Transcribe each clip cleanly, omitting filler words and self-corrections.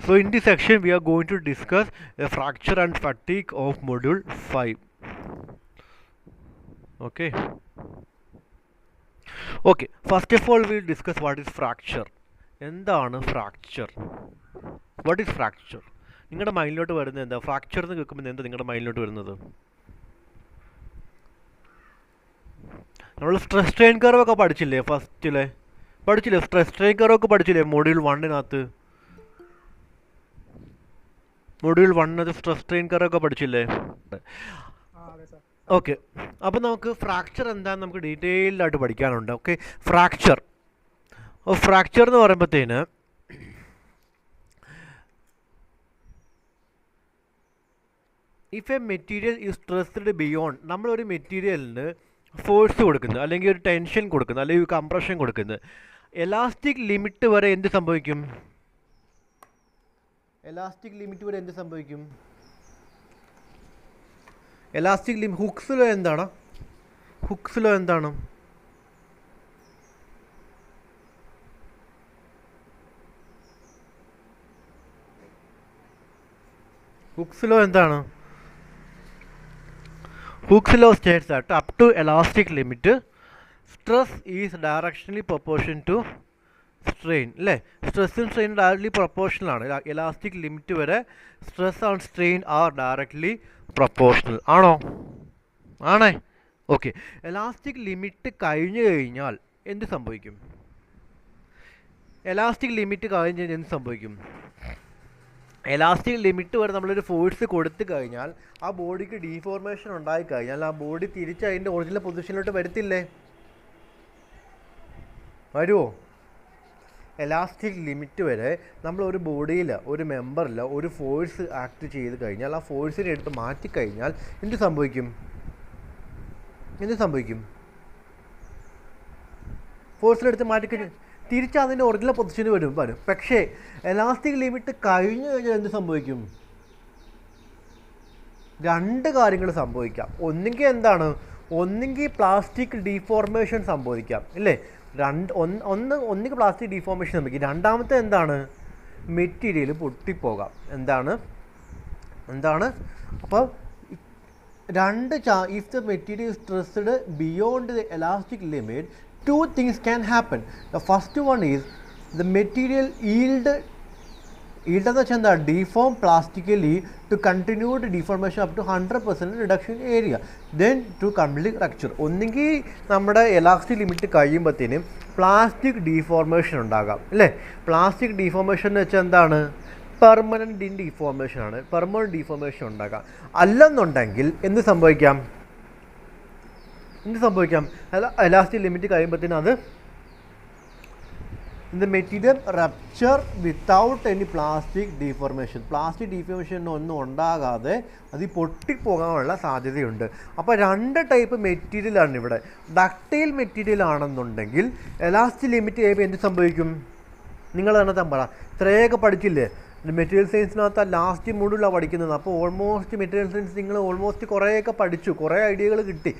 So in this section we are going to discuss the fracture and fatigue of module 5. Okay. Okay, first of all we'll discuss what is fracture. എന്താണ് fracture? What is fracture? നിങ്ങളുടെ മൈൻഡിലോട്ട് വരുന്നത് എന്താ? Fracture എന്ന് കേൾക്കുമ്പോൾ എന്താ നിങ്ങളുടെ മൈൻഡിലോട്ട് വരുന്നത്? നമ്മൾ സ്ട്രെസ് സ്ട്രെയിൻ കർവ് ഒക്കെ പഠിച്ചില്ലേ ഫസ്റ്റിലെ? പഠിച്ചില്ലേ സ്ട്രെസ് സ്ട്രെയിൻ കർവ് ഒക്കെ പഠിച്ചില്ലേ മൊഡ്യൂൾ 1-നകത്ത്? മൊഡ്യൂൾ 1 സ്ട്രെസ് സ്ട്രെയിൻ കർവ് ഒക്കെ പഠിച്ചില്ലേ? ഓക്കെ, അപ്പോൾ നമുക്ക് ഫ്രാക്ചർ എന്താണെന്ന് നമുക്ക് ഡീറ്റെയിൽഡ് ആയിട്ട് പഠിക്കാനുണ്ട്. ഓക്കെ, ഫ്രാക്ചർ എന്ന് പറയുമ്പോഴത്തേന് if a material is stressed beyond, നമ്മളൊരു മെറ്റീരിയലിന് ഫോഴ്സ് കൊടുക്കുന്നത് അല്ലെങ്കിൽ ഒരു ടെൻഷൻ കൊടുക്കുന്നത് അല്ലെങ്കിൽ ഒരു കംപ്രഷൻ കൊടുക്കുന്നത്, എലാസ്റ്റിക് ലിമിറ്റ് വരെ എന്ത് സംഭവിക്കും? എലാസ്റ്റിക് ലിമിറ്റ് വരെ എന്ത് സംഭവിക്കും? എലാസ്റ്റിക് ലിമിറ്റ് ഹുക്സ് ലോ എന്താണ്? ഹുക്സ് ലോ എന്താണ്? ഹുക്സ് ലോ എന്താണ്? Hooke's law states that up to elastic limit, stress is directionally proportional to strain. അല്ലേ? സ്ട്രെസ്സും സ്ട്രെയിൻ ഡയറക്ട്ലി പ്രൊപ്പോർഷണൽ ആണ്. എലാസ്റ്റിക് ലിമിറ്റ് വരെ stress and strain are directly proportional ആണോ? ആണേ. Okay, elastic limit കഴിഞ്ഞു കഴിഞ്ഞാൽ എന്ത് സംഭവിക്കും? എലാസ്റ്റിക് ലിമിറ്റ് കഴിഞ്ഞ് കഴിഞ്ഞാൽ എന്ത് സംഭവിക്കും? എലാസ്റ്റിക് ലിമിറ്റ് വരെ നമ്മളൊരു ഫോഴ്സ് കൊടുത്തു കഴിഞ്ഞാൽ ആ ബോഡിക്ക് ഡീഫോർമേഷൻ ഉണ്ടായിക്കഴിഞ്ഞാൽ ആ ബോഡി തിരിച്ച് അതിൻ്റെ ഒറിജിനൽ പൊസിഷനിലോട്ട് വരത്തില്ലേ? വരുമോ? എലാസ്റ്റിക് ലിമിറ്റ് വരെ നമ്മളൊരു ബോഡിയിൽ ഒരു മെമ്പറിൽ ഒരു ഫോഴ്സ് ആക്ട് ചെയ്ത് കഴിഞ്ഞാൽ ആ ഫോഴ്സിനെ എടുത്ത് മാറ്റിക്കഴിഞ്ഞാൽ എന്ത് സംഭവിക്കും? ഫോഴ്സിനെടുത്ത് മാറ്റിക്കഴിഞ്ഞാൽ തിരിച്ച് അതിൻ്റെ ഒറിജിനൽ പൊസിഷന് വരും. പക്ഷേ എലാസ്റ്റിക് ലിമിറ്റ് കഴിഞ്ഞു കഴിഞ്ഞാൽ എന്ത് സംഭവിക്കും? രണ്ട് കാര്യങ്ങൾ സംഭവിക്കാം. ഒന്നുകിൽ പ്ലാസ്റ്റിക് ഡീഫോർമേഷൻ സംഭവിക്കാം, ഇല്ലേ? ഒന്നുകിൽ പ്ലാസ്റ്റിക് ഡീഫോർമേഷൻ സംഭവിക്കും. രണ്ടാമത്തെ എന്താണ്? മെറ്റീരിയൽ പൊട്ടിപ്പോകാം. എന്താണ്? അപ്പോൾ if the material stressed beyond the elastic limit, two things can happen. The first one is the material yield എന്ന് വെച്ചാൽ എന്താ? deform plastically to continued deformation up to 100% reduction area, then to complete rupture. ഒന്നുകിൽ നമ്മുടെ elastic limit കഴിയുമ്പോഴത്തേനും plastic deformation ഉണ്ടാകാം, അല്ലേ? Plastic deformation എന്ന് വെച്ചാൽ എന്താണ്? പെർമനൻറ്റ് ഡീഫോർമേഷൻ ആണ്. പെർമനൻറ്റ് ഡീഫോർമേഷൻ ഉണ്ടാകാം. അല്ലെന്നുണ്ടെങ്കിൽ എന്ത് സംഭവിക്കാം? എലാസ്റ്റിക് ലിമിറ്റ് കഴിയുമ്പോഴത്തേനും അത് the material rupture without any plastic deformation. Plastic deformation ഒന്നും ഉണ്ടാകാതെ അത് പൊട്ടിപ്പോകാനുള്ള സാധ്യതയുണ്ട്. അപ്പോൾ രണ്ട് ടൈപ്പ് മെറ്റീരിയലാണ് ഇവിടെ. ഡക്റ്റൈൽ മെറ്റീരിയൽ ആണെന്നുണ്ടെങ്കിൽ എലാസ്റ്റിക് ലിമിറ്റ് കഴിയുമ്പോൾ എന്ത് സംഭവിക്കും? നിങ്ങൾ തന്നെ പറ. ഇത്രയൊക്കെ പഠിച്ചില്ലേ മെറ്റീരിയൽ സയൻസിനകത്ത്? ലാസ്റ്റ് മൊഡ്യൂളാണ് പഠിക്കുന്നത്. അപ്പോൾ ഓൾമോസ്റ്റ് മെറ്റീരിയൽ സയൻസ് നിങ്ങൾ കുറേയൊക്കെ പഠിച്ചു, കുറേ ഐഡിയകൾ കിട്ടി.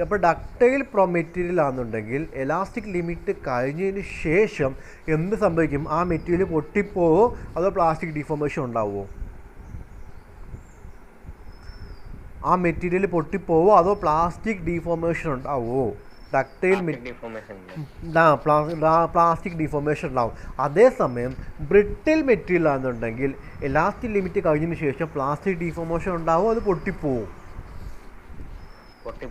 അപ്പോൾ ഡക്റ്റൈൽ മെറ്റീരിയൽ ആണെന്നുണ്ടെങ്കിൽ എലാസ്റ്റിക് ലിമിറ്റ് കഴിഞ്ഞതിന് ശേഷം എന്ത് സംഭവിക്കും? ആ മെറ്റീരിയൽ പൊട്ടിപ്പോവോ അതോ പ്ലാസ്റ്റിക് ഡീഫോർമേഷൻ ഉണ്ടാവുമോ? ആ മെറ്റീരിയൽ പൊട്ടിപ്പോവോ അതോ പ്ലാസ്റ്റിക് ഡീഫോർമേഷൻ ഉണ്ടാവുമോ? ഡക്റ്റൈൽ പ്ലാസ്റ്റിക് ഡീഫോർമേഷൻ ഉണ്ടാവും. അതേസമയം ബ്രിട്ടിൽ മെറ്റീരിയൽ ആണെന്നുണ്ടെങ്കിൽ എലാസ്റ്റിക് ലിമിറ്റ് കഴിഞ്ഞതിന് ശേഷം പ്ലാസ്റ്റിക് ഡീഫോർമേഷൻ ഉണ്ടാവും, അത് പൊട്ടിപ്പോവും.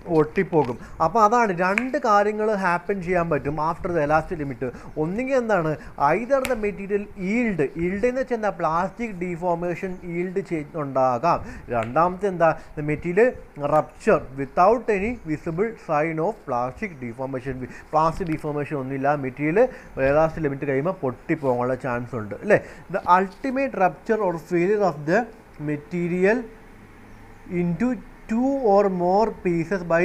പൊട്ടിപ്പോകും. അപ്പോൾ അതാണ് രണ്ട് കാര്യങ്ങൾ ഹാപ്പൻ ചെയ്യാൻ പറ്റും ആഫ്റ്റർ ദ എലാസ്റ്റിക് ലിമിറ്റ്. ഒന്നുകിൽ എന്താണ്? ഐദർ ദ മെറ്റീരിയൽ ഈൽഡ് എന്ന് വെച്ചാൽ എന്താ? പ്ലാസ്റ്റിക് ഡീഫോർമേഷൻ ഈൽഡ് ഉണ്ടാകാം. രണ്ടാമത്തെ എന്താ? The material rupture without any visible sign of plastic deformation. Plastic deformation ഒന്നുമില്ല, മെറ്റീരിയൽ എലാസ്റ്റിക് ലിമിറ്റ് കഴിയുമ്പോൾ പൊട്ടിപ്പോകാനുള്ള ചാൻസ് ഉണ്ട്, അല്ലേ? The ultimate rupture or failure of the material into 2 or more pieces by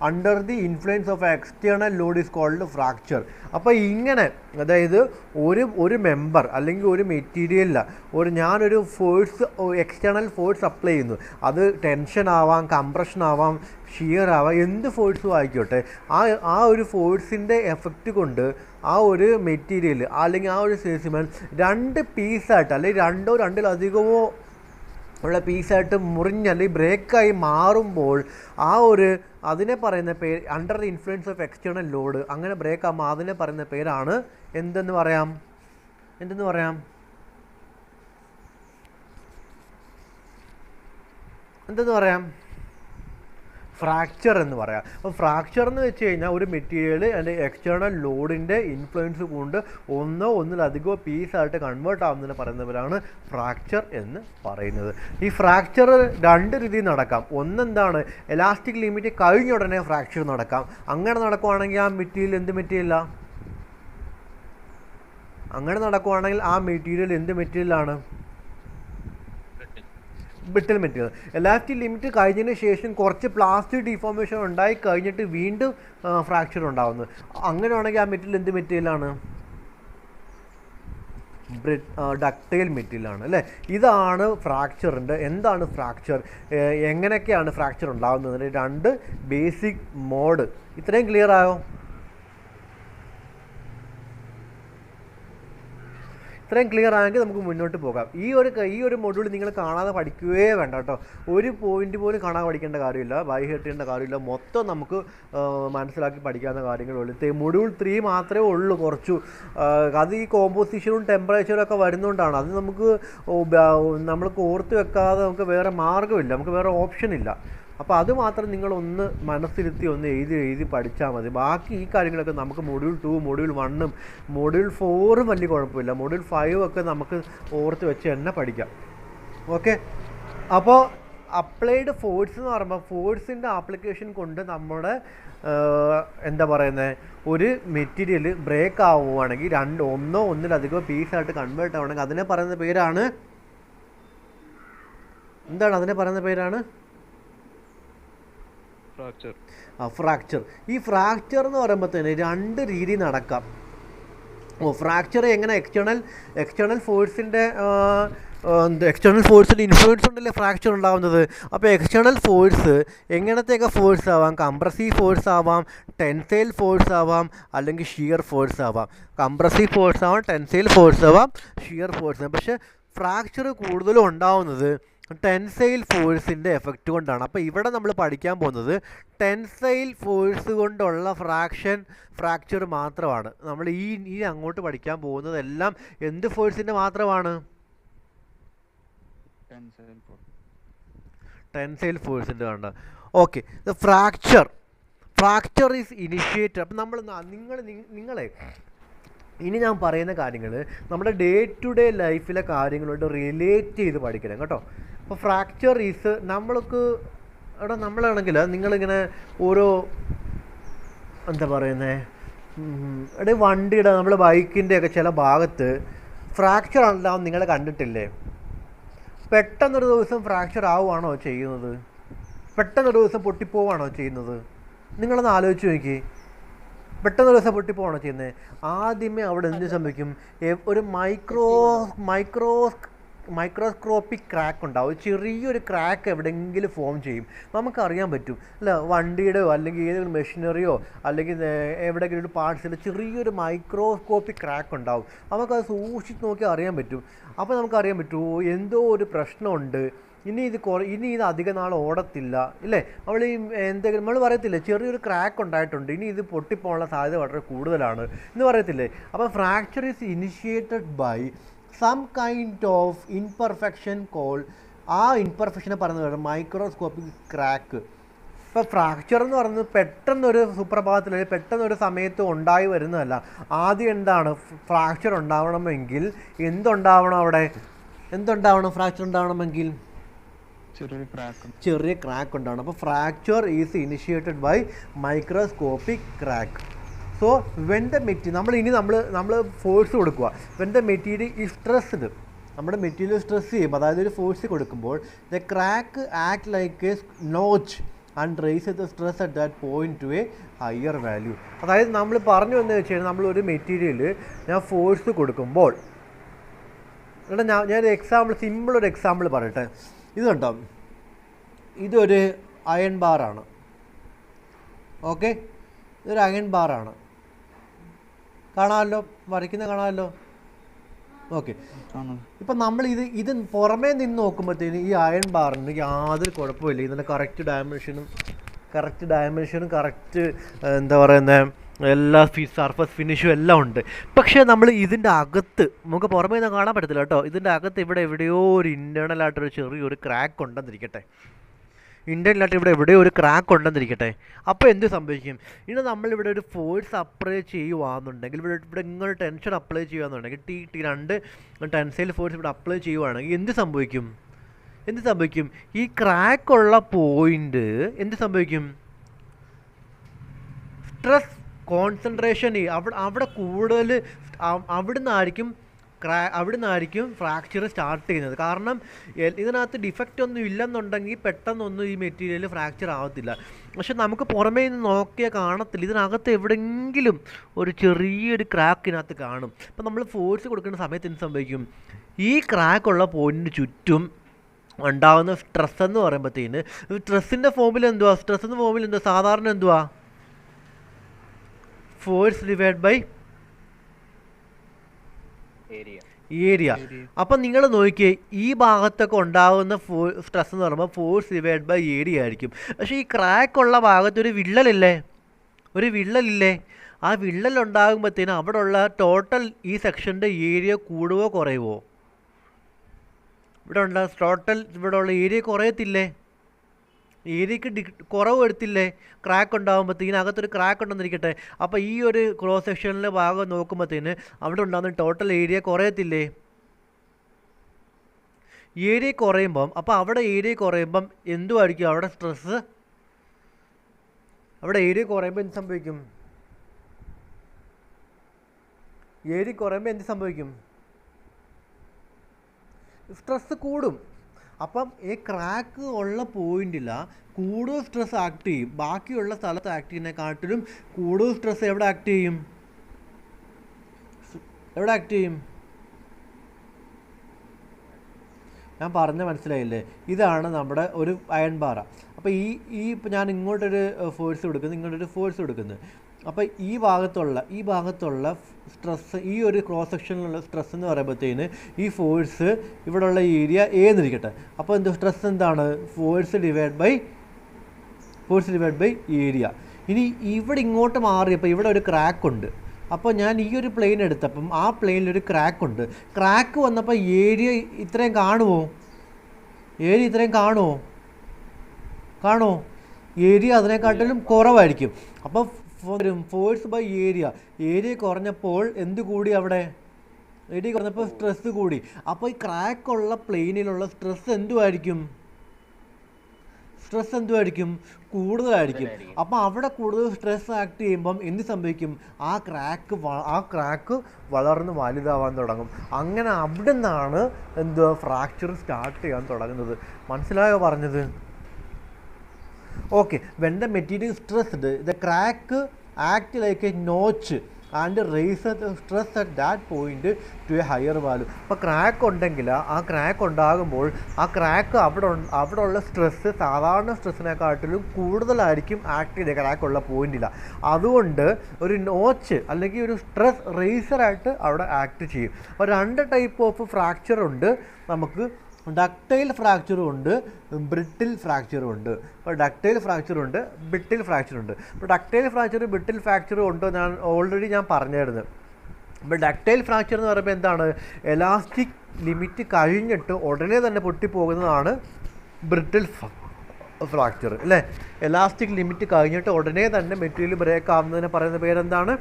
under the influence of external load is called fracture. അപ്പോൾ ഇങ്ങനെ, അതായത് ഒരു member അല്ലെങ്കിൽ ഒരു മെറ്റീരിയലിൽ ഞാനൊരു ഫോഴ്സ്, എക്സ്റ്റേണൽ ഫോഴ്സ് അപ്ലൈ ചെയ്യുന്നു. അത് ടെൻഷൻ ആവാം, കംപ്രഷൻ ആവാം, ഷിയർ ആവാം, എന്ത് ഫോഴ്സും ആയിക്കോട്ടെ. ആ ഒരു ഫോഴ്സിൻ്റെ എഫക്റ്റ് കൊണ്ട് ആ ഒരു മെറ്റീരിയൽ അല്ലെങ്കിൽ ആ ഒരു സ്പെസിമെൻ 2 പീസായിട്ട് അല്ലെങ്കിൽ രണ്ടിലധികമോ ഉള്ള പീസായിട്ട് മുറിഞ്ഞ് അല്ലെങ്കിൽ ബ്രേക്കായി മാറുമ്പോൾ അതിനെ പറയുന്ന പേര് under the influence of external load അങ്ങനെ ബ്രേക്ക് ആകുമ്പോൾ അതിനെ പറയുന്ന പേരാണ് എന്തെന്ന് പറയാം ഫ്രാക്ചർ എന്ന് പറയാം. അപ്പോൾ ഫ്രാക്ചർ എന്ന് വെച്ച് കഴിഞ്ഞാൽ ഒരു മെറ്റീരിയൽ അതിൻ്റെ എക്സ്റ്റേണൽ ലോഡിൻ്റെ ഇൻഫ്ലുവൻസ് കൊണ്ട് ഒന്നിലധികമോ പീസായിട്ട് കൺവേർട്ട് ആവുന്നതിന് പറയുന്നവരാണ് ഫ്രാക്ചർ എന്ന് പറയുന്നത്. ഈ ഫ്രാക്ചർ 2 രീതിയിൽ നടക്കാം. ഒന്നെന്താണ്, എലാസ്റ്റിക് ലിമിറ്റ് കഴിഞ്ഞ ഉടനെ ഫ്രാക്ചർ നടക്കാം. അങ്ങനെ നടക്കുവാണെങ്കിൽ ആ മെറ്റീരിയൽ എന്ത് മെറ്റീരിയലാണ്? Brittle material. എലാസ്റ്റിക് ലിമിറ്റ് കഴിഞ്ഞതിന് ശേഷം കുറച്ച് പ്ലാസ്റ്റിക് ഡിഫോർമേഷൻ ഉണ്ടായി കഴിഞ്ഞിട്ട് വീണ്ടും ഫ്രാക്ചർ ഉണ്ടാകുന്നത്. അങ്ങനെയാണെങ്കിൽ ആ മെറ്റീരിയൽ എന്ത് മെറ്റീരിയലാണ്? ഡക്റ്റൈൽ മെറ്റീരിയലാണ് അല്ലേ. ഇതാണ് ഫ്രാക്ചറിൻ്റെ. എന്താണ് ഫ്രാക്ചർ, എങ്ങനെയൊക്കെയാണ് ഫ്രാക്ചർ ഉണ്ടാകുന്നതിന് 2 ബേസിക് മോഡ്. ഇത്രയും ക്ലിയർ ആയോ? ഇത്രയും ക്ലിയർ ആയെങ്കിൽ നമുക്ക് മുന്നോട്ട് പോകാം. ഈ ഒരു മൊഡ്യൂൾ നിങ്ങൾ കാണാതെ പഠിക്കുകയേ വേണ്ട കേട്ടോ. ഒരു പോയിന്റ് പോലും കാണാതെ പഠിക്കേണ്ട കാര്യമില്ല, ബൈ ഹെർട്ട് ചെയ്യേണ്ട കാര്യമില്ല. മൊത്തം നമുക്ക് മനസ്സിലാക്കി പഠിക്കാവുന്ന കാര്യങ്ങളുള്ളൂ. മൊഡ്യൂൾ 3 മാത്രമേ ഉള്ളൂ കുറച്ചു. അത് ഈ കോമ്പോസിഷനും ടെമ്പറേച്ചറും ഒക്കെ വരുന്നതുകൊണ്ടാണ്. അത് നമ്മൾക്ക് ഓർത്ത് വെക്കാതെ നമുക്ക് വേറെ മാർഗ്ഗമില്ല, നമുക്ക് വേറെ ഓപ്ഷൻ ഇല്ല. അപ്പോൾ അത് മാത്രം നിങ്ങളൊന്ന് മനസ്സിരുത്തി എഴുതി പഠിച്ചാൽ മതി. ബാക്കി ഈ കാര്യങ്ങളൊക്കെ നമുക്ക് മൊഡ്യൂൾ 2, മൊഡ്യൂൾ 1, മൊഡ്യൂൾ 4 വലിയ കുഴപ്പമില്ല. മൊഡ്യൂൾ 5 ഒക്കെ നമുക്ക് ഓർത്ത് വെച്ച് തന്നെ പഠിക്കാം. ഓക്കെ. അപ്പോൾ അപ്ലൈഡ് ഫോഴ്സ് എന്ന് പറയുമ്പോൾ ഫോഴ്സിൻ്റെ ആപ്ലിക്കേഷൻ കൊണ്ട് നമ്മുടെ ഒരു മെറ്റീരിയൽ ബ്രേക്ക് ആവുകയാണെങ്കിൽ ഒന്നിലധികം പീസായിട്ട് കൺവേർട്ട് ആവുകയാണെങ്കിൽ അതിനെ പറയുന്ന പേരാണ് ഫ്രാക്ചർ. ഈ ഫ്രാക്ചർ എന്ന് പറയുമ്പോൾ തന്നെ 2 രീതി നടക്കാം. ഫ്രാക്ചർ എങ്ങനെ? എക്സ്റ്റേണൽ ഫോഴ്സിൻ്റെ ഇൻഫ്ലുവൻസ് ഉണ്ടല്ലേ ഫ്രാക്ചർ ഉണ്ടാകുന്നത്. അപ്പോൾ എക്സ്റ്റേണൽ ഫോഴ്സ് എങ്ങനത്തെയൊക്കെ ഫോഴ്സ് ആവാം? കംപ്രസീവ് ഫോഴ്സ് ആവാം, ടെൻസൈൽ ഫോഴ്സ് ആവാം, അല്ലെങ്കിൽ ഷിയർ ഫോഴ്സ് ആവാം. കംപ്രസീവ് ഫോഴ്സ് ആവാം, ടെൻസൈൽ ഫോഴ്സ് ആവാം, ഷിയർ ഫോഴ്സ്. പക്ഷേ ഫ്രാക്ചർ കൂടുതലും ഉണ്ടാവുന്നത് ടെൻസൈൽ ഫോഴ്സിൻ്റെ എഫക്റ്റ് കൊണ്ടാണ്. അപ്പോൾ ഇവിടെ നമ്മൾ പഠിക്കാൻ പോകുന്നത് ടെൻസൈൽ ഫോഴ്സ് കൊണ്ടുള്ള ഫ്രാക്ചർ മാത്രമാണ്. നമ്മൾ ഈ അങ്ങോട്ട് പഠിക്കാൻ പോകുന്നതെല്ലാം എന്ത് ഫോഴ്സിൻ്റെ മാത്രമാണ്? ടെൻസൈൽ ഫോഴ്സിൻ്റെ ആണ്. ഓക്കെ. Fracture is initiated. അപ്പം നിങ്ങളെ ഇനി ഞാൻ പറയുന്ന കാര്യങ്ങൾ നമ്മുടെ ഡേ ടു ഡേ ലൈഫിലെ കാര്യങ്ങളോട് റിലേറ്റ് ചെയ്ത് പഠിക്കണം കേട്ടോ. അപ്പോൾ ഫ്രാക്ചർ ഈസ് നമ്മളാണെങ്കിൽ നിങ്ങളിങ്ങനെ ഓരോ വണ്ടിയുടെ നമ്മുടെ ബൈക്കിൻ്റെയൊക്കെ ചില ഭാഗത്ത് ഫ്രാക്ചർ ഉണ്ടാവും. നിങ്ങൾ കണ്ടിട്ടില്ലേ? പെട്ടെന്നൊരു ദിവസം ഫ്രാക്ചർ ആവുകയാണോ ചെയ്യുന്നത്? പെട്ടെന്നൊരു ദിവസം പൊട്ടിപ്പോവാണോ ചെയ്യുന്നത്? നിങ്ങളൊന്ന് ആലോചിച്ച് നോക്കി. പെട്ടെന്നൊരു ദിവസം പൊട്ടിപ്പോവാണോ ചെയ്യുന്നത്? ആദ്യമേ അവിടെ എന്ത് സംഭവിക്കും? ഒരു മൈക്രോസ്കോപ്പിക് ക്രാക്ക് ഉണ്ടാവും. ചെറിയൊരു ക്രാക്ക് എവിടെയെങ്കിലും ഫോം ചെയ്യും. നമുക്കറിയാൻ പറ്റും അല്ല, വണ്ടിയുടെയോ അല്ലെങ്കിൽ ഏതെങ്കിലും മെഷീനറിയോ അല്ലെങ്കിൽ എവിടെയെങ്കിലും ഒരു പാർട്സിൽ ചെറിയൊരു മൈക്രോസ്കോപ്പിക് ക്രാക്ക് ഉണ്ടാവും. നമുക്കത് സൂക്ഷിച്ച് നോക്കി അറിയാൻ പറ്റും. അപ്പോൾ നമുക്കറിയാൻ പറ്റുമോ എന്തോ ഒരു പ്രശ്നമുണ്ട്, ഇനി ഇത് അധിക നാൾ ഓടത്തില്ല ഇല്ലേ? നമ്മൾ പറയത്തില്ലേ ചെറിയൊരു ക്രാക്ക് ഉണ്ടായിട്ടുണ്ട്, ഇനി ഇത് പൊട്ടിപ്പോകാനുള്ള സാധ്യത വളരെ കൂടുതലാണ് എന്ന് പറയത്തില്ലേ? അപ്പോൾ fracture is initiated by some kind of imperfection ആ ഇൻപെർഫെക്ഷനെ പറയുന്നത് മൈക്രോസ്കോപ്പിക് ക്രാക്ക്. ഇപ്പോൾ ഫ്രാക്ചർ എന്ന് പറയുന്നത് പെട്ടെന്നൊരു സുപ്രഭാതത്തിൽ പെട്ടെന്നൊരു സമയത്ത് ഉണ്ടായി വരുന്നതല്ല. ആദ്യം എന്താണ് ഫ്രാക്ചർ ഉണ്ടാവണമെങ്കിൽ എന്തുണ്ടാവണം? ഫ്രാക്ചർ ഉണ്ടാവണമെങ്കിൽ ചെറിയ ക്രാക്ക് ഉണ്ടാവണം. അപ്പോൾ fracture is initiated by microscopic crack. So when the material നമ്മൾ ഫോഴ്സ് കൊടുക്കുക. When the material is stressed, നമ്മുടെ മെറ്റീരിയൽ സ്ട്രെസ് ചെയ്യും, അതായത് ഒരു ഫോഴ്സ് കൊടുക്കുമ്പോൾ the crack act like a notch and raise the stress at that point to a higher value. അതായത് നമ്മൾ പറഞ്ഞു എന്ന് വെച്ച് കഴിഞ്ഞാൽ നമ്മളൊരു മെറ്റീരിയൽ ഞാൻ ഫോഴ്സ് കൊടുക്കുമ്പോൾ ഞാനൊരു സിമ്പിളൊരു എക്സാമ്പിൾ പറയട്ടെ. ഇത് കണ്ടോ, ഇതൊരു അയൺ ബാറാണ്. ഓക്കെ, ഇതൊരു അയൺ ബാറാണ്. കാണാമല്ലോ, വരയ്ക്കുന്ന കാണാമല്ലോ. ഓക്കെ, ഇപ്പം നമ്മൾ ഇത് പുറമേ നിന്ന് നോക്കുമ്പോഴത്തേന് ഈ അയൺ ബാറിന് യാതൊരു കുഴപ്പമില്ല. ഇതിൻ്റെ കറക്റ്റ് ഡയമെൻഷനും കറക്റ്റ് എന്താ പറയുന്നത് എല്ലാ സർഫസ് ഫിനിഷും എല്ലാം ഉണ്ട്. പക്ഷേ നമ്മൾ ഇതിൻ്റെ അകത്ത് നമുക്ക് പുറമേ നിന്ന് കാണാൻ പറ്റത്തില്ല കേട്ടോ. ഇതിൻ്റെ അകത്ത് ഇവിടെ എവിടെയോ ഒരു ഇൻറ്റേർണലായിട്ടൊരു ചെറിയൊരു ക്രാക്ക് ഉണ്ടെന്നിരിക്കട്ടെ. ഇവിടെ എവിടെയോ ഒരു ക്രാക്ക് ഉണ്ടെന്നിരിക്കട്ടെ. അപ്പോൾ എന്ത് സംഭവിക്കും? ഇനി നമ്മളിവിടെ ഒരു ഫോഴ്സ് അപ്ലൈ ചെയ്യുകയാണെന്നുണ്ടെങ്കിൽ, ഇവിടെ ഇങ്ങനെ ടെൻഷൻ അപ്ലൈ ചെയ്യുകയാണെന്നുണ്ടെങ്കിൽ, രണ്ട് ടെൻസൈൽ ഫോഴ്സ് ഇവിടെ അപ്ലൈ ചെയ്യുകയാണെങ്കിൽ എന്ത് സംഭവിക്കും? ഈ ക്രാക്കുള്ള പോയിന്റ് എന്ത് സംഭവിക്കും? സ്ട്രെസ് കോൺസെൻട്രേഷൻ അവിടെ കൂടുതൽ അവിടുന്നായിരിക്കും ഫ്രാക്ചർ സ്റ്റാർട്ട് ചെയ്യുന്നത്. കാരണം ഇതിനകത്ത് ഡിഫക്റ്റ് ഒന്നും ഇല്ലെന്നുണ്ടെങ്കിൽ പെട്ടെന്നൊന്നും ഈ മെറ്റീരിയൽ ഫ്രാക്ചർ ആവത്തില്ല. പക്ഷെ നമുക്ക് പുറമേ നിന്ന് നോക്കിയാൽ കാണത്തില്ല. ഇതിനകത്ത് എവിടെയെങ്കിലും ഒരു ചെറിയൊരു ക്രാക്ക് ഇതിനകത്ത് കാണും. അപ്പം നമ്മൾ ഫോഴ്സ് കൊടുക്കുന്ന സമയത്ത് എന്ത് സംഭവിക്കും? ഈ ക്രാക്കുള്ള പോയിന്റിന് ചുറ്റും ഉണ്ടാകുന്ന സ്ട്രെസ് എന്ന് പറയുമ്പോഴത്തേന് സ്ട്രെസ്സിൻ്റെ ഫോമിൽ എന്തുവാ സാധാരണ എന്തുവാ? Force divide by area. അപ്പം നിങ്ങൾ നോക്കിയേ, ഈ ഭാഗത്തൊക്കെ ഉണ്ടാകുന്ന സ്ട്രെസ് എന്ന് പറയുമ്പോൾ ഫോഴ്സ് ഡിവൈഡ് ബൈ ഏരിയ ആയിരിക്കും. പക്ഷേ ഈ ക്രാക്കുള്ള ഭാഗത്ത് ഒരു വിള്ളലില്ലേ? ആ വിള്ളൽ ഉണ്ടാകുമ്പോഴത്തേനും അവിടെ ഉള്ള ടോട്ടൽ ഈ സെക്ഷൻ്റെ ഏരിയ കൂടുവോ കുറയുവോ? ഇവിടെ ഉള്ള ഏരിയ കുറയത്തില്ലേ? ഏരിയക്ക് കുറവ് വരുത്തില്ലേ? ക്രാക്ക് ഉണ്ടാകുമ്പോഴത്തേന് അകത്തൊരു ക്രാക്ക് ഉണ്ടെന്നിരിക്കട്ടെ. അപ്പോൾ ഈ ഒരു ക്രോസ് സെക്ഷനിലെ ഭാഗം നോക്കുമ്പോഴത്തേന് അവിടെ ഉണ്ടാകുന്ന ടോട്ടൽ ഏരിയ കുറയത്തില്ലേ? ഏരിയ കുറയുമ്പം എന്തുമായിരിക്കും അവിടെ സ്ട്രെസ്? അവിടെ ഏരിയ കുറയുമ്പോൾ എന്ത് സംഭവിക്കും? സ്ട്രെസ് കൂടും. അപ്പം ഈ ക്രാക്ക് ഉള്ള പോയിന്റിൽ കൂടുതൽ സ്ട്രെസ് ആക്ട് ചെയ്യും. ബാക്കിയുള്ള സ്ഥലത്ത് ആക്ട് ചെയ്യുന്നതിനെക്കാട്ടിലും കൂടുതൽ സ്ട്രെസ് എവിടെ ആക്ട് ചെയ്യും? ഞാൻ പറഞ്ഞ മനസ്സിലായില്ലേ? ഇതാണ് നമ്മുടെ ഒരു അയൺ ബാറ. അപ്പോൾ ഇപ്പം ഞാൻ ഇങ്ങോട്ടൊരു ഫോഴ്സ് കൊടുക്കുന്നു. അപ്പോൾ ഈ ഭാഗത്തുള്ള സ്ട്രെസ്, ഈ ഒരു ക്രോസ് സെക്ഷനിലുള്ള സ്ട്രെസ് എന്ന് പറയുമ്പോഴത്തേന് ഈ ഫോഴ്സ് ഇവിടെയുള്ള ഏരിയ എന്നിരിക്കട്ടെ. അപ്പോൾ സ്ട്രെസ് എന്താണ്? Force divide by area. ഇനി ഇവിടെ ഇങ്ങോട്ട് മാറിയപ്പോൾ ഇവിടെ ഒരു ക്രാക്ക് ഉണ്ട്. അപ്പോൾ ഞാൻ ഈ ഒരു പ്ലെയിൻ എടുത്തപ്പം ആ പ്ലെയിനിലൊരു ക്രാക്ക് ഉണ്ട്. ക്രാക്ക് വന്നപ്പോൾ ഏരിയ ഇത്രയും കാണുമോ? ഏരിയ അതിനെക്കാട്ടിലും കുറവായിരിക്കും. അപ്പോൾ ഫോഴ്സ് ബൈ ഏരിയ കുറഞ്ഞപ്പോൾ എന്ത് കൂടി? അവിടെ ഏരിയ കുറഞ്ഞപ്പോൾ സ്ട്രെസ് കൂടി. അപ്പോൾ ഈ ക്രാക്കുള്ള പ്ലെയിനിലുള്ള സ്ട്രെസ് എന്തുമായിരിക്കും? കൂടുതലായിരിക്കും. അപ്പോൾ അവിടെ കൂടുതൽ സ്ട്രെസ് ആക്ട് ചെയ്യുമ്പം എന്ത് സംഭവിക്കും? ആ ക്രാക്ക് വളർന്ന് വലുതാവാൻ തുടങ്ങും. അങ്ങനെ അവിടെ നിന്നാണ് ഫ്രാക്ചർ സ്റ്റാർട്ട് ചെയ്യാൻ തുടങ്ങുന്നത്. മനസ്സിലായോ പറഞ്ഞത്? Okay, when the material is stressed, the crack act like a notch and raises the stress at that point to a higher value. അപ്പോൾ ക്രാക്ക് ഉണ്ടെങ്കിൽ ആ ക്രാക്ക് ഉണ്ടാകുമ്പോൾ ആ ക്രാക്ക് അവിടെ ഉള്ള സ്ട്രെസ്സ് സാധാരണ സ്ട്രെസ്സിനെക്കാട്ടിലും കൂടുതലായിരിക്കും ആക്ട് ചെയ്ത ക്രാക്കുള്ള പോയിന്റില്ല. അതുകൊണ്ട് ഒരു നോച്ച് അല്ലെങ്കിൽ ഒരു സ്ട്രെസ് റേസറായിട്ട് അവിടെ ആക്ട് ചെയ്യും. അപ്പോൾ രണ്ട് ടൈപ്പ് ഓഫ് ഫ്രാക്ചർ ഉണ്ട് നമുക്ക്. ഡക്റ്റൈൽ ഫ്രാക്ചറും ഉണ്ട്, ബ്രിട്ടിൽ ഫ്രാക്ചറും ഉണ്ട്. അപ്പോൾ ഡക്റ്റൈൽ ഫ്രാക്ചറുണ്ട്, ബ്രിട്ടിൽ ഫ്രാക്ചറുണ്ട്. അപ്പോൾ ഡക്റ്റൈൽ ഫ്രാക്ചറും ബ്രിട്ടിൽ ഫ്രാക്ചറും ഉണ്ടോ ഓൾറെഡി ഞാൻ പറഞ്ഞായിരുന്നു. അപ്പോൾ ഡക്റ്റൈൽ ഫ്രാക്ചർ എന്ന് പറയുമ്പോൾ എന്താണ്? എലാസ്റ്റിക് ലിമിറ്റ് കഴിഞ്ഞിട്ട് ഉടനെ തന്നെ പൊട്ടിപ്പോകുന്നതാണ് ബ്രിട്ടിൽ ഫ്രാക്ചർ അല്ലേ? എലാസ്റ്റിക് ലിമിറ്റ് കഴിഞ്ഞിട്ട് ഉടനെ തന്നെ മെറ്റീരിയൽ ബ്രേക്ക് ആവുന്നതിനെ പറയുന്ന പേരെന്താണ്?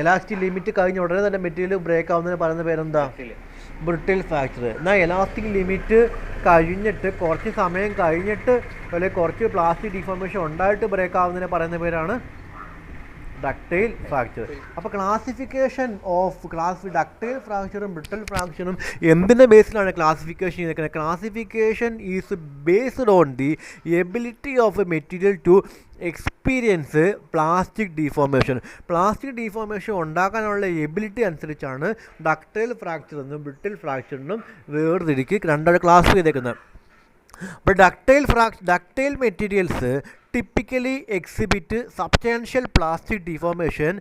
എലാസ്റ്റിക് ലിമിറ്റ് കഴിഞ്ഞ ഉടനെ തന്നെ മെറ്റീരിയൽ ബ്രേക്ക് ആവുന്നതിന് പറയുന്ന പേരെന്താ? Brittle fracture. എന്നാൽ എലാസ്റ്റിക് ലിമിറ്റ് കഴിഞ്ഞിട്ട് കുറച്ച് സമയം കഴിഞ്ഞിട്ട് അല്ലെങ്കിൽ കുറച്ച് പ്ലാസ്റ്റിക് ഡിഫോർമേഷൻ ഉണ്ടായിട്ട് ബ്രേക്ക് ആവുന്നതിനെ പറയുന്ന പേരാണ് ഡക്റ്റൈൽ ഫ്രാക്ചർ. അപ്പോൾ ക്ലാസിഫിക്കേഷൻ ഓഫ് ഡക്റ്റൈൽ ഫ്രാക്ചറും ബ്രിട്ടിൽ ഫ്രാക്ചറും എന്തിൻ്റെ ബേസിലാണ് ക്ലാസിഫിക്കേഷൻ ചെയ്തിരിക്കുന്നത്? Classification is based on the ability of a material to experience plastic deformation. Plastic deformation ഉണ്ടാക്കാനുള്ള എബിലിറ്റി അനുസരിച്ചാണ് ഡക്റ്റൈൽ ഫ്രാക്ചറിനും ബ്രിട്ടിൽ ഫ്രാക്ചറിനും വേർതിരിക്ക് രണ്ടാണ് ക്ലാസ് ചെയ്തേക്കുന്നത്. അപ്പോൾ ductile materials typically exhibit substantial plastic deformation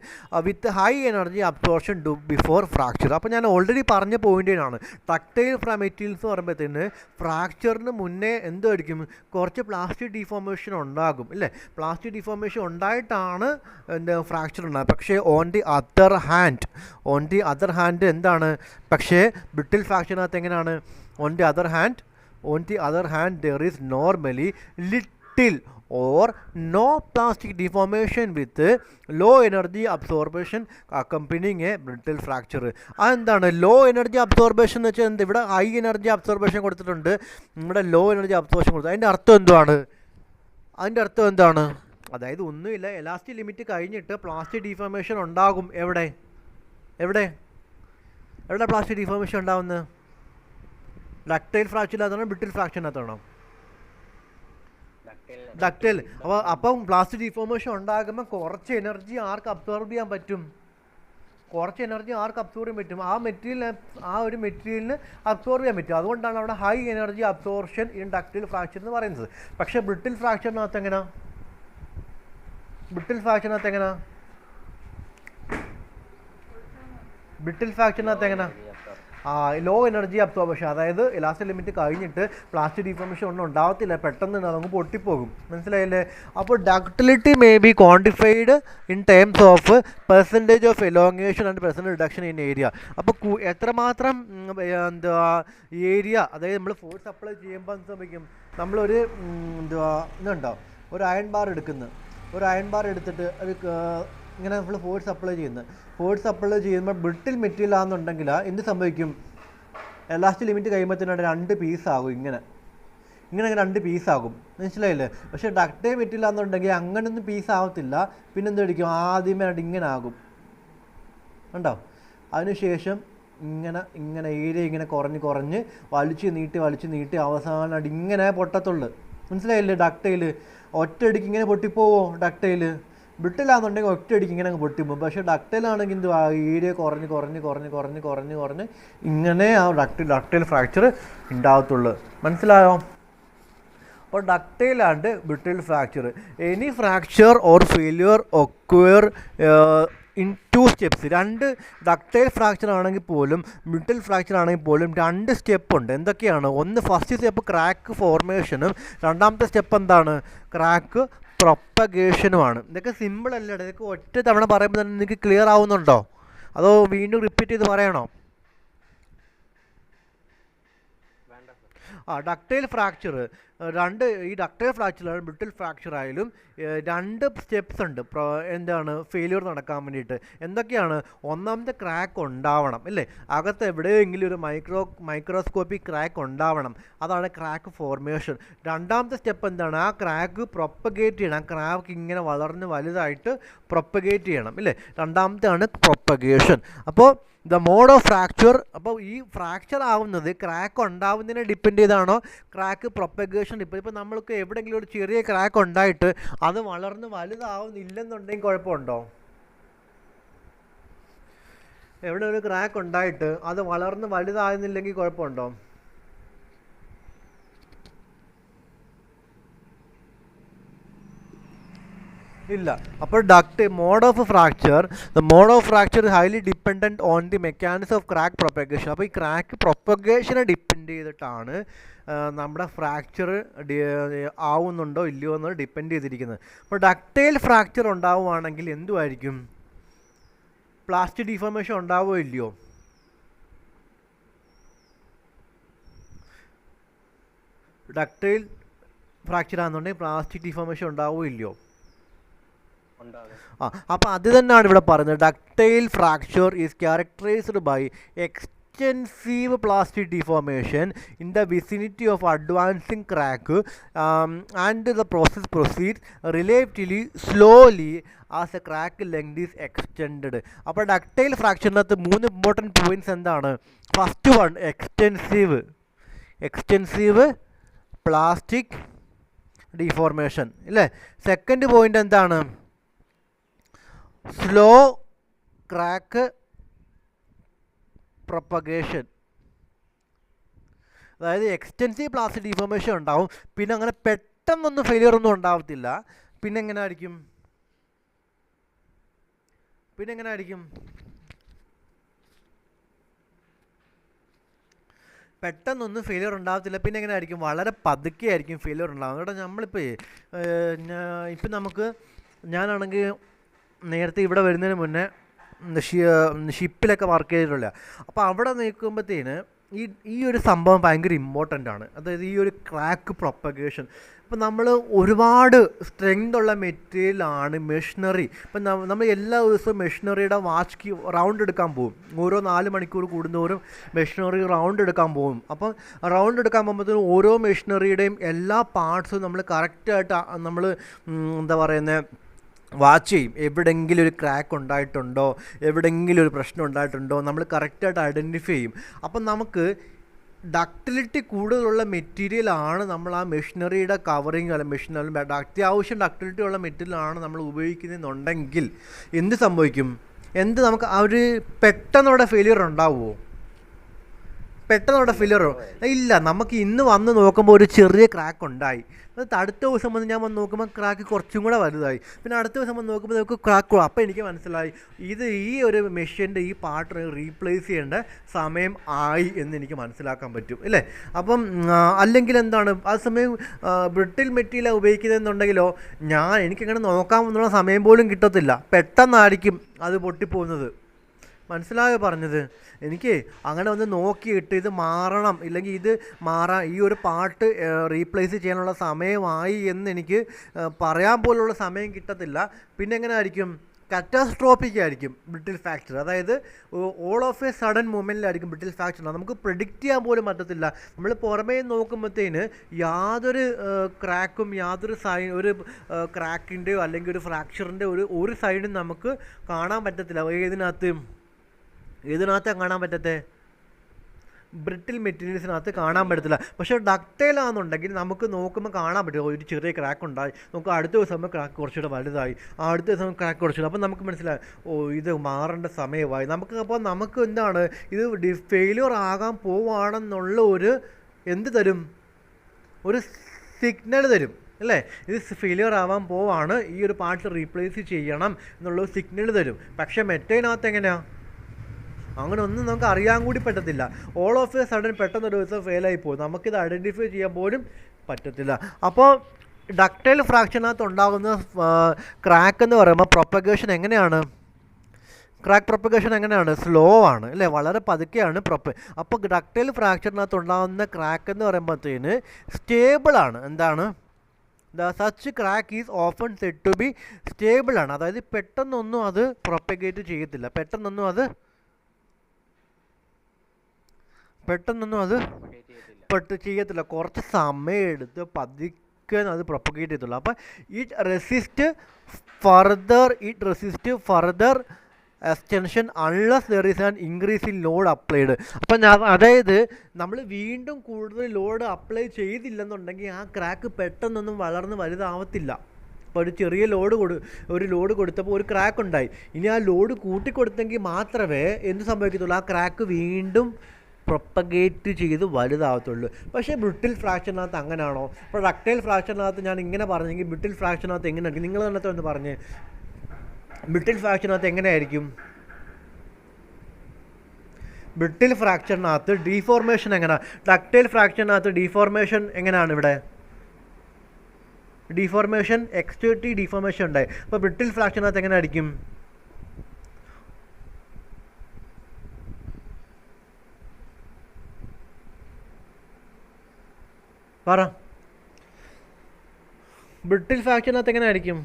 with high energy absorption before fracture. അപ്പോൾ ഞാൻ ഓൾറെഡി പറഞ്ഞ പോയിന്റിനാണ് ഡക്റ്റൈൽ മെറ്റീരിയൽസ് എന്ന് പറയുമ്പോഴത്തേന് ഫ്രാക്ചറിന് മുന്നേ എന്തായിരിക്കും കുറച്ച് പ്ലാസ്റ്റിക് ഡിഫോർമേഷൻ ഉണ്ടാകും അല്ലേ. പ്ലാസ്റ്റിക് ഡിഫോർമേഷൻ ഉണ്ടായിട്ടാണ് എന്താ ഫ്രാക്ചർ ഉണ്ടാകും. പക്ഷേ ഓൺ ദി അതർ ഹാൻഡ് എന്താണ്, പക്ഷേ ബ്രിട്ടിൽ ഫ്രാക്ചറിനകത്ത് എങ്ങനെയാണ്, on the other hand there is normally little or no plastic deformation with low energy absorption accompanying a brittle fracture. അതെന്താണ് ലോ എനർജി അബ്സോർബേഷൻ എന്ന് വെച്ചാൽ എന്താ, ഇവിടെ ഹൈ എനർജി അബ്സോർബേഷൻ കൊടുത്തിട്ടുണ്ട്, ഇവിടെ ലോ എനർജി അബ്സോർബേഷൻ കൊടുത്തു. അതിൻ്റെ അർത്ഥം എന്താണ്, അതായത് ഒന്നുമില്ല, എലാസ്റ്റിക് ലിമിറ്റ് കഴിഞ്ഞിട്ട് പ്ലാസ്റ്റിക് ഡിഫോർമേഷൻ ഉണ്ടാകും. എവിടെ പ്ലാസ്റ്റിക് ഡിഫോർമേഷൻ ഉണ്ടാകുന്നത്, ഡക്റ്റൈൽ ഫ്രാക്ചറിനകത്താണോ ബ്രിട്ടിൽ ഫ്രാക്ചറിനകത്താണോ? ഡക്റ്റൈൽ. അപ്പം പ്ലാസ്റ്റിക് ഡിഫോർമേഷൻ ഉണ്ടാകുമ്പോൾ കുറച്ച് എനർജി ആർക്ക് അബ്സോർബ് ചെയ്യാൻ പറ്റും, ആ ഒരു മെറ്റീരിയലിന് അബ്സോർബ് ചെയ്യാൻ പറ്റും. അതുകൊണ്ടാണ് അവിടെ high energy absorption in ductile fracture എന്ന് പറയുന്നത്. പക്ഷേ ബ്രിട്ടിൽ ഫ്രാക്ചറിനകത്ത് എങ്ങനെയാ, ബ്രിട്ടിൽ ഫ്രാക്ചറിനകത്ത് എങ്ങനെ ലോ എനർജി അബ്സോർബേഷൻ, അതായത് ഇലാസ്റ്റിക് ലിമിറ്റ് കഴിഞ്ഞിട്ട് പ്ലാസ്റ്റിക് ഡിഫോർമേഷൻ ഒന്നും ഉണ്ടാവത്തില്ല, പെട്ടെന്ന് നമുക്ക് പൊട്ടിപ്പോകും. മനസ്സിലായില്ലേ? അപ്പോൾ ductility may be quantified in terms of percentage of elongation and percentage reduction in area. അപ്പോൾ എത്രമാത്രം ഏരിയ, അതായത് നമ്മൾ ഫോഴ്സ് അപ്ലൈ ചെയ്യുമ്പോൾ സംഭവിക്കും, നമ്മളൊരു ഇതുണ്ടോ, ഒരു അയൺ ബാർ എടുത്തിട്ട് ഒരു ഇങ്ങനെ നമ്മൾ ഫോഴ്സ് അപ്ലൈ ചെയ്യുമ്പോൾ ബ്രിട്ടിൽ മെറ്റീരിയൽ ആണെന്നുണ്ടെങ്കിൽ എന്ത് സംഭവിക്കും, എലാസ്റ്റിക് ലിമിറ്റ് കഴിയുമ്പോൾ തന്നെ 2 പീസാകും, ഇങ്ങനെ 2 പീസാകും. മനസ്സിലായില്ലേ? പക്ഷേ ഡക്റ്റൈൽ മെറ്റീരിയൽ ആണെന്നുണ്ടെങ്കിൽ അങ്ങനെയൊന്നും പീസാവത്തില്ല, പിന്നെ എന്തായിരിക്കും, ആദ്യമേ ഇങ്ങനെ ആകും, ഉണ്ടോ. അതിനുശേഷം ഇങ്ങനെ ഏരിയ ഇങ്ങനെ കുറഞ്ഞ് വലിച്ചു നീട്ടി അവസാനം ഇങ്ങനെ പൊട്ടത്തുള്ളു. മനസ്സിലായില്ലേ? ഡക്റ്റൈൽ ഒറ്റയടിക്ക് ഇങ്ങനെ പൊട്ടിപ്പോവോ? ഡക്റ്റൈൽ ബ്രിട്ടിലാണെന്നുണ്ടെങ്കിൽ ഒറ്റയടിക്ക് ഇങ്ങനെ അങ്ങ് പൊട്ടിപ്പോകും. പക്ഷേ ഡക്റ്റൈലാണെങ്കിൽ എന്ത് ഏരിയ കുറഞ്ഞ് ഇങ്ങനെ ആ ഡക്റ്റൈൽ ഫ്രാക്ചർ ഉണ്ടാകത്തുള്ളൂ. മനസ്സിലായോ? അപ്പോൾ ductile and brittle fracture, any fracture or failure occur in 2 steps. 2 ductile fracture ആണെങ്കിൽ പോലും ബ്രിട്ടിൽ ഫ്രാക്ചർ ആണെങ്കിൽ പോലും 2 സ്റ്റെപ്പ് ഉണ്ട്. എന്തൊക്കെയാണ്? ഒന്ന്, ഫസ്റ്റ് സ്റ്റെപ്പ് ക്രാക്ക് ഫോർമേഷനും, രണ്ടാമത്തെ സ്റ്റെപ്പ് എന്താണ്, ക്രാക്ക് പ്രൊപ്പഗേഷനുമാണ്. ഇതൊക്കെ സിമ്പിൾ അല്ലേ? ഇതൊക്കെ ഒറ്റ തവണ പറയുമ്പോൾ തന്നെ നിങ്ങൾക്ക് ക്ലിയർ ആവുന്നുണ്ടോ, അതോ വീണ്ടും റിപ്പീറ്റ് ചെയ്ത് പറയണോ? ഡക്റ്റൈൽ ഫ്രാക്ചർ ഈ ഡക്റ്റൈൽ ഫ്രാക്ചറായാലും ബ്രിട്ടിൽ ഫ്രാക്ചർ ആയാലും 2 സ്റ്റെപ്സ് ഉണ്ട് എന്താണ് ഫെയിലിയർ നടക്കാൻ വേണ്ടിയിട്ട്. എന്തൊക്കെയാണ്? ഒന്നാമത്തെ ക്രാക്ക് ഉണ്ടാവണം അല്ലേ, അകത്ത് എവിടെയെങ്കിലും ഒരു മൈക്രോസ്കോപ്പിക് ക്രാക്ക് ഉണ്ടാവണം, അതാണ് ക്രാക്ക് ഫോർമേഷൻ. രണ്ടാമത്തെ സ്റ്റെപ്പ് എന്താണ്? ആ ക്രാക്ക് പ്രൊപ്പഗേറ്റ് ചെയ്യണം, ആ ക്രാക്ക് ഇങ്ങനെ വളർന്ന് വലുതായിട്ട് പ്രൊപ്പഗേറ്റ് ചെയ്യണം അല്ലേ, രണ്ടാമത്തെയാണ് പ്രൊപ്പഗേഷൻ. അപ്പോൾ ദ മോഡ് ഓഫ് ഫ്രാക്ചർ, അപ്പോൾ ഈ ഫ്രാക്ചർ ആവുന്നത് ക്രാക്ക് ഉണ്ടാവുന്നതിനെ ഡിപ്പെൻഡ് ചെയ്താണോ ക്രാക്ക് പ്രൊപ്പഗേഷൻ ഡിപ്പെൻഡ്. ഇപ്പോൾ നമ്മൾക്ക് എവിടെയെങ്കിലും ഒരു ചെറിയ ക്രാക്ക് ഉണ്ടായിട്ട് അത് വളർന്ന് വലുതാവുന്നില്ലെന്നുണ്ടെങ്കിൽ കുഴപ്പമുണ്ടോ? എവിടെ ഒരു ക്രാക്ക് ഉണ്ടായിട്ട് അത് വളർന്ന് വലുതാകുന്നില്ലെങ്കിൽ കുഴപ്പമുണ്ടോ? ഇല്ല. അപ്പോൾ mode of fracture, the mode of fracture highly dependent on the mechanism of crack propagation. അപ്പോൾ ഈ ക്രാക്ക് പ്രൊപ്പഗേഷനെ ഡിപ്പെൻഡ് ചെയ്തിട്ടാണ് നമ്മുടെ ഫ്രാക്ചർ ആവുന്നുണ്ടോ ഇല്ലയോ എന്ന് ഡിപ്പെൻഡ് ചെയ്തിരിക്കുന്നത്. അപ്പോൾ ഡക്റ്റൈൽ ഫ്രാക്ചർ ഉണ്ടാവുകയാണെങ്കിൽ എന്തുമായിരിക്കും? പ്ലാസ്റ്റിക് ഡിഫോർമേഷൻ ഉണ്ടാവുമോ ഇല്ലയോ? ഡക്റ്റൈൽ ഫ്രാക്ചർ ആണെന്നുണ്ടെങ്കിൽ പ്ലാസ്റ്റിക് ഡിഫോർമേഷൻ ഉണ്ടാവുമോ ഇല്ലയോ? അപ്പോൾ അത് തന്നെയാണ് ഇവിടെ പറയുന്നത്. Ductile fracture is characterized by extensive plastic deformation in the vicinity of advancing crack and the process proceeds relatively slowly as the crack length is extended. അപ്പോൾ ഡക്റ്റൈൽ ഫ്രാക്ചറിനകത്ത് 3 ഇമ്പോർട്ടൻറ്റ് പോയിന്റ്സ് എന്താണ്? First one extensive plastic deformation അല്ലേ. Second point എന്താണ്? Slow crack propagation. അതായത് extensive plastic deformation ഉണ്ടാവും, പിന്നെ അങ്ങനെ പെട്ടെന്നൊന്നും failure ഒന്നും ഉണ്ടാവത്തില്ല, പിന്നെ എങ്ങനെ ആയിരിക്കും പെട്ടെന്നൊന്നും ഫെയിലിയർ ഉണ്ടാകത്തില്ല. പിന്നെ എങ്ങനെ ആയിരിക്കും, വളരെ പതുക്കെ ആയിരിക്കും ഫെയിലിയർ ഉണ്ടാകും. കേട്ടോ നമ്മളിപ്പോൾ ഇപ്പം ഞാനാണെങ്കിൽ നേരത്തെ ഇവിടെ വരുന്നതിന് മുന്നേ ഷിപ്പിലൊക്കെ വർക്ക് ചെയ്തിട്ടുള്ള. അപ്പോൾ അവിടെ നിൽക്കുമ്പോഴത്തേന് ഈ ഒരു സംഭവം ഭയങ്കര ഇമ്പോർട്ടൻ്റ് ആണ്. അതായത് ഈ ഒരു ക്രാക്ക് പ്രൊപ്പഗേഷൻ. ഇപ്പം നമ്മൾ ഒരുപാട് സ്ട്രെങ്ത് ഉള്ള മെറ്റീരിയലാണ് മെഷീനറി. ഇപ്പം നമ്മൾ എല്ലാ ദിവസവും മെഷീനറിയുടെ വാച്ച് റൗണ്ട് എടുക്കാൻ പോകും. ഓരോ 4 മണിക്കൂർ കൂടുന്നോറും മെഷീനറി റൗണ്ട് എടുക്കാൻ പോകും. അപ്പം റൗണ്ട് എടുക്കാൻ പോകുമ്പോഴത്തേനും ഓരോ മെഷീനറിയുടെയും എല്ലാ പാർട്സും നമ്മൾ കറക്റ്റായിട്ട് നമ്മൾ എന്താ പറയുന്നത് വാച്ച് ചെയ്യും. എവിടെയെങ്കിലും ഒരു ക്രാക്ക് ഉണ്ടായിട്ടുണ്ടോ, എവിടെയെങ്കിലും ഒരു പ്രശ്നം ഉണ്ടായിട്ടുണ്ടോ നമ്മൾ കറക്റ്റായിട്ട് ഐഡൻറ്റിഫൈ ചെയ്യും. അപ്പം നമുക്ക് ഡക്റ്റിലിറ്റി കൂടുതലുള്ള മെറ്റീരിയലാണ് നമ്മൾ ആ മെഷീനറിയുടെ കവറിങ് അല്ല അത്യാവശ്യം ഡക്റ്റിലിറ്റി ഉള്ള മെറ്റീരിയലാണ് നമ്മൾ ഉപയോഗിക്കുന്നതെന്നുണ്ടെങ്കിൽ എന്ത് സംഭവിക്കും, നമുക്ക് ആ ഒരു പെട്ടെന്നവിടെ ഫെയിലിയർ ഉണ്ടാവുമോ? പെട്ടെന്നവിടെ ഫെയിലിയറോ? ഇല്ല. നമുക്ക് ഇന്ന് വന്ന് നോക്കുമ്പോൾ ഒരു ചെറിയ ക്രാക്ക് ഉണ്ടായി, അടുത്ത ദിവസം വന്ന് ഞാൻ വന്ന് നോക്കുമ്പോൾ ക്രാക്ക് കുറച്ചും കൂടെ വലുതായി, പിന്നെ അടുത്ത ദിവസം വന്ന് നോക്കുമ്പോൾ നമുക്ക് ക്രാക്ക്. അപ്പോൾ എനിക്ക് മനസ്സിലായി ഈ ഒരു മെഷീൻ്റെ ഈ പാർട്ട് റീപ്ലേസ് ചെയ്യേണ്ട സമയം ആയി എന്ന് എനിക്ക് മനസ്സിലാക്കാൻ പറ്റും, അല്ലേ? അപ്പം അല്ലെങ്കിൽ എന്താണ് ആ സമയം ബ്രിട്ടിൽ മെറ്റീരിയൽ ഉപയോഗിക്കുന്നതെന്നുണ്ടെങ്കിലോ എനിക്കങ്ങനെ നോക്കാമെന്നുള്ള സമയം പോലും കിട്ടത്തില്ല. പെട്ടെന്നായിരിക്കും അത് പൊട്ടിപ്പോകുന്നത്. മനസ്സിലായോ പറഞ്ഞത്? എനിക്ക് അങ്ങനെ ഒന്ന് നോക്കിയിട്ട് ഇത് മാറണം, ഇല്ലെങ്കിൽ ഇത് ഈ ഒരു പാർട്ട് റീപ്ലേസ് ചെയ്യാനുള്ള സമയമായി എന്ന് എനിക്ക് പറയാൻ പോലുള്ള സമയം കിട്ടത്തില്ല. പിന്നെ എങ്ങനെ ആയിരിക്കും, കാറ്റാസ്ട്രോഫിക് ആയിരിക്കും ബ്രിട്ടിൽ ഫ്രാക്ചർ. അതായത് ഓൾ ഓഫ് എ സഡൻ മൂമെൻറ്റിലായിരിക്കും ബ്രിട്ടിൽ ഫ്രാക്ചർ. നമുക്ക് പ്രെഡിക്റ്റ് ചെയ്യാൻ പോലും പറ്റത്തില്ല. നമ്മൾ പുറമേ നോക്കുമ്പോഴത്തേന് യാതൊരു ക്രാക്കും ഒരു ക്രാക്കിൻ്റെയോ അല്ലെങ്കിൽ ഒരു ഫ്രാക്ചറിൻ്റെ ഒരു സൈഡും നമുക്ക് കാണാൻ പറ്റത്തില്ല. ഏതിനകത്താണ് കാണാൻ പറ്റത്തെ? ബ്രിട്ടിൽ മെറ്റീരിയൽസിനകത്ത് കാണാൻ പറ്റത്തില്ല. പക്ഷേ ഡക്റ്റൈലാണെന്നുണ്ടെങ്കിൽ നമുക്ക് നോക്കുമ്പോൾ കാണാൻ പറ്റും. ഒരു ചെറിയ ക്രാക്ക് ഉണ്ടായി, നമുക്ക് അടുത്ത ദിവസം ക്രാക്ക് കുറച്ചുകൂടെ വലുതായി, അടുത്ത ദിവസം ക്രാക്ക് കുറച്ചുകൂടെ. അപ്പോൾ നമുക്ക് മനസ്സിലായി ഇത് മാറേണ്ട സമയമായി. നമുക്ക് എന്താണ് ഇത് ഫെയിലിയർ ആകാൻ പോവുകയാണെന്നുള്ള ഒരു സിഗ്നൽ തരും, അല്ലേ? ഇത് ഫെയിലിയർ ആവാൻ പോവാണ്, ഈ ഒരു പാർട്സ് റീപ്ലേസ് ചെയ്യണം എന്നുള്ള സിഗ്നൽ തരും. പക്ഷേ മെറ്റൈനകത്ത് എങ്ങനെയാണ്? അങ്ങനെ ഒന്നും നമുക്ക് അറിയാൻ കൂടി പറ്റത്തില്ല. ഓൾ ഓഫ് എ സഡൻ പെട്ടെന്നൊരു ദിവസം ഫെയിലായി പോകും, നമുക്കിത് ഐഡൻറ്റിഫൈ ചെയ്യാൻ പോലും പറ്റത്തില്ല. അപ്പോൾ ഡക്റ്റൈൽ ഫ്രാക്ചറിനകത്ത് ഉണ്ടാകുന്ന ക്രാക്ക് എന്ന് പറയുമ്പോൾ ക്രാക്ക് പ്രൊപ്പഗേഷൻ എങ്ങനെയാണ്? സ്ലോ ആണ്, അല്ലേ? വളരെ പതുക്കെയാണ് അപ്പോൾ ഡക്റ്റൈൽ ഫ്രാക്ചറിനകത്ത് ഉണ്ടാകുന്ന ക്രാക്ക് എന്ന് പറയുമ്പോഴത്തേന് സ്റ്റേബിളാണ്. എന്താണ്? Such crack is often said to be stable ആണ്. അതായത് പെട്ടെന്നൊന്നും അത് പ്രൊപ്പഗേറ്റ് ചെയ്യത്തില്ല, പെട്ടെന്നൊന്നും അത് ചെയ്യത്തില്ല. കുറച്ച് സമയം എടുത്ത് പതുക്കെ അത് പ്രൊപ്പഗേറ്റ് ചെയ്യത്തുള്ളൂ. അപ്പോൾ it resist further extension unless there is an increase in load applied. അപ്പം അതായത് നമ്മൾ വീണ്ടും കൂടുതൽ ലോഡ് അപ്ലൈ ചെയ്തില്ലെന്നുണ്ടെങ്കിൽ ആ ക്രാക്ക് പെട്ടെന്നൊന്നും വളർന്ന് വലുതാവത്തില്ല. അപ്പോൾ ഒരു ചെറിയ ലോഡ് കൊടുത്തപ്പോൾ ഒരു ക്രാക്ക് ഉണ്ടായി. ഇനി ആ ലോഡ് കൂട്ടിക്കൊടുത്തെങ്കിൽ മാത്രമേ എന്ത് സംഭവിക്കത്തുള്ളൂ, ആ ക്രാക്ക് വീണ്ടും പ്രൊപ്പഗേറ്റ് ചെയ്ത് വലുതാവത്തുള്ളൂ. പക്ഷേ ബ്രിട്ടിൽ ഫ്രാക്ചറിനകത്ത് അങ്ങനെയാണോ? ഇപ്പോൾ ഡക്റ്റൈൽ ഫ്രാക്ചറിനകത്ത് ഞാൻ ഇങ്ങനെ പറഞ്ഞെങ്കിൽ ബ്രിട്ടിൽ ഫ്രാക്ചറിനകത്ത് എങ്ങനെയായിരിക്കും? നിങ്ങൾ തന്നെ ഒന്ന് പറഞ്ഞ്, ബ്രിട്ടിൽ ഫ്രാക്ചറിനകത്ത് എങ്ങനെയായിരിക്കും? ബ്രിട്ടിൽ ഫ്രാക്ചറിനകത്ത് ഡീഫോർമേഷൻ എങ്ങനെയാണ്? ഡക്റ്റൈൽ ഫ്രാക്ചറിനകത്ത് ഡീഫോർമേഷൻ എങ്ങനെയാണ്? ഇവിടെ ഡീഫോർമേഷൻ എക്സ്റ്റേർട്ടി ഡീഫോർമേഷൻ ഉണ്ടായി. അപ്പോൾ ബ്രിട്ടിൽ ഫ്രാക്ചറിനകത്ത് എങ്ങനെ ആയിരിക്കും? പറ. ബ്രിട്ടിൽ ഫ്രാക്ചറിനകത്ത് എങ്ങനെ ആയിരിക്കും?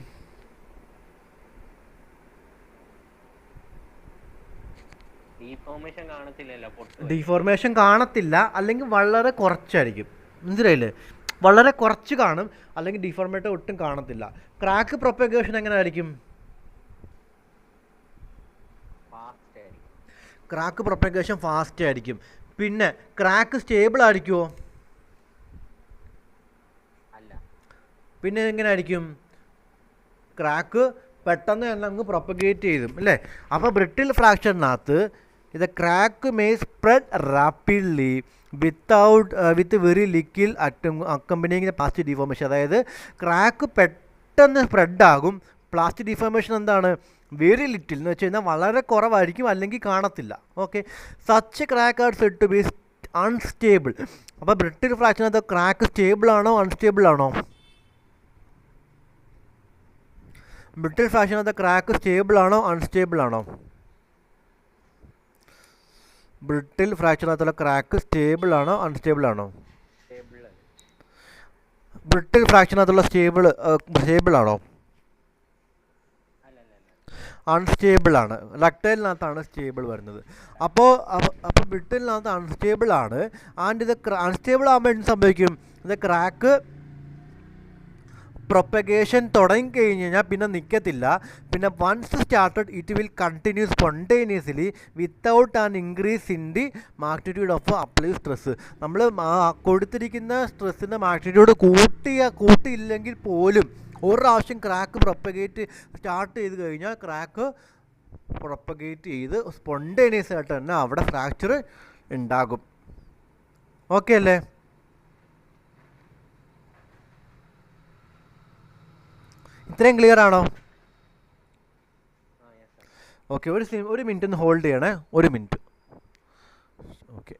ഡീഫോർമേഷൻ കാണത്തില്ല, അല്ലെങ്കിൽ വളരെ കുറച്ചായിരിക്കും. മനസ്സിലായില്ലേ? വളരെ കുറച്ച് കാണും, അല്ലെങ്കിൽ ഡീഫോർമേഷൻ ഒട്ടും കാണത്തില്ല. ക്രാക്ക് പ്രൊപ്പഗേഷൻ എങ്ങനെ ആയിരിക്കും? ക്രാക്ക് പ്രൊപ്പഗേഷൻ ഫാസ്റ്റ് ആയിരിക്കും. പിന്നെ ക്രാക്ക് സ്റ്റേബിൾ ആയിരിക്കുമോ? പിന്നെ എങ്ങനെ ആയിരിക്കും? ക്രാക്ക് പെട്ടെന്ന് തന്നെ അങ്ങ് പ്രൊപ്പഗേറ്റ് ചെയ്തും, അല്ലേ? അപ്പോൾ ബ്രിട്ടിൽ ഫ്രാക്ചറിനകത്ത് ഇത് crack may spread rapidly with very little accompanying past deformation. അതായത് ക്രാക്ക് പെട്ടെന്ന് സ്പ്രെഡ് ആകും. പ്ലാസ്റ്റിക് ഡിഫോർമേഷൻ എന്താണ്? വെരി ലിറ്റിൽ എന്ന് വെച്ച് കഴിഞ്ഞാൽ വളരെ കുറവായിരിക്കും, അല്ലെങ്കിൽ കാണത്തില്ല. Okay, such crack are said to be unstable. അപ്പോൾ ബ്രിട്ടിൽ ഫ്രാക്ഷനകത്ത് ക്രാക്ക് സ്റ്റേബിൾ ആണോ അൺസ്റ്റേബിൾ ആണോ? ബ്രിട്ടിൽ ഫ്രാക്ഷനകത്ത് ക്രാക്ക് സ്റ്റേബിൾ ആണോ അൺസ്റ്റേബിൾ ആണോ? ബ്രിട്ടിൽ ഫ്രാക്ഷനകത്തുള്ള ക്രാക്ക് സ്റ്റേബിൾ ആണോ അൺസ്റ്റേബിൾ ആണോ? ബ്രിട്ടിൽ ഫ്രാക്ഷനകത്തുള്ള സ്റ്റേബിൾ ആണോ? അൺസ്റ്റേബിൾ ആണ്. ഡക്റ്റൈലിനകത്താണ് സ്റ്റേബിൾ വരുന്നത്. അപ്പോൾ ബ്രിട്ടിലിനകത്ത് അൺസ്റ്റേബിൾ ആണ്. ആൻഡ് ഇത് അൺസ്റ്റേബിൾ ആകുമ്പോൾ എന്ത് സംഭവിക്കും? ഇത് ക്രാക്ക് പ്രൊപ്പഗേഷൻ തുടങ്ങിക്കഴിഞ്ഞ് കഴിഞ്ഞാൽ പിന്നെ നിൽക്കത്തില്ല. പിന്നെ once started it will continue spontaneously without an increase in the magnitude of apply stress. നമ്മൾ കൊടുത്തിരിക്കുന്ന സ്ട്രെസ്സിൻ്റെ മാഗ്നിറ്റ്യൂഡ് കൂട്ടിയില്ലെങ്കിൽ പോലും ഒരു പ്രാവശ്യം ക്രാക്ക് പ്രൊപ്പഗേറ്റ് സ്റ്റാർട്ട് ചെയ്ത് കഴിഞ്ഞാൽ ക്രാക്ക് പ്രൊപ്പഗേറ്റ് ചെയ്ത് സ്പോണ്ടേനിയസ് ആയിട്ട് തന്നെ അവിടെ ഫ്രാക്ചർ ഉണ്ടാകും. ഓക്കെ അല്ലേ? ഇത്രയും ക്ലിയർ ആണോ? ഓക്കെ, ഒരു മിനിറ്റ് ഒന്ന് ഹോൾഡ് ചെയ്യണേ, ഒരു മിനിറ്റ്. ഓക്കെ.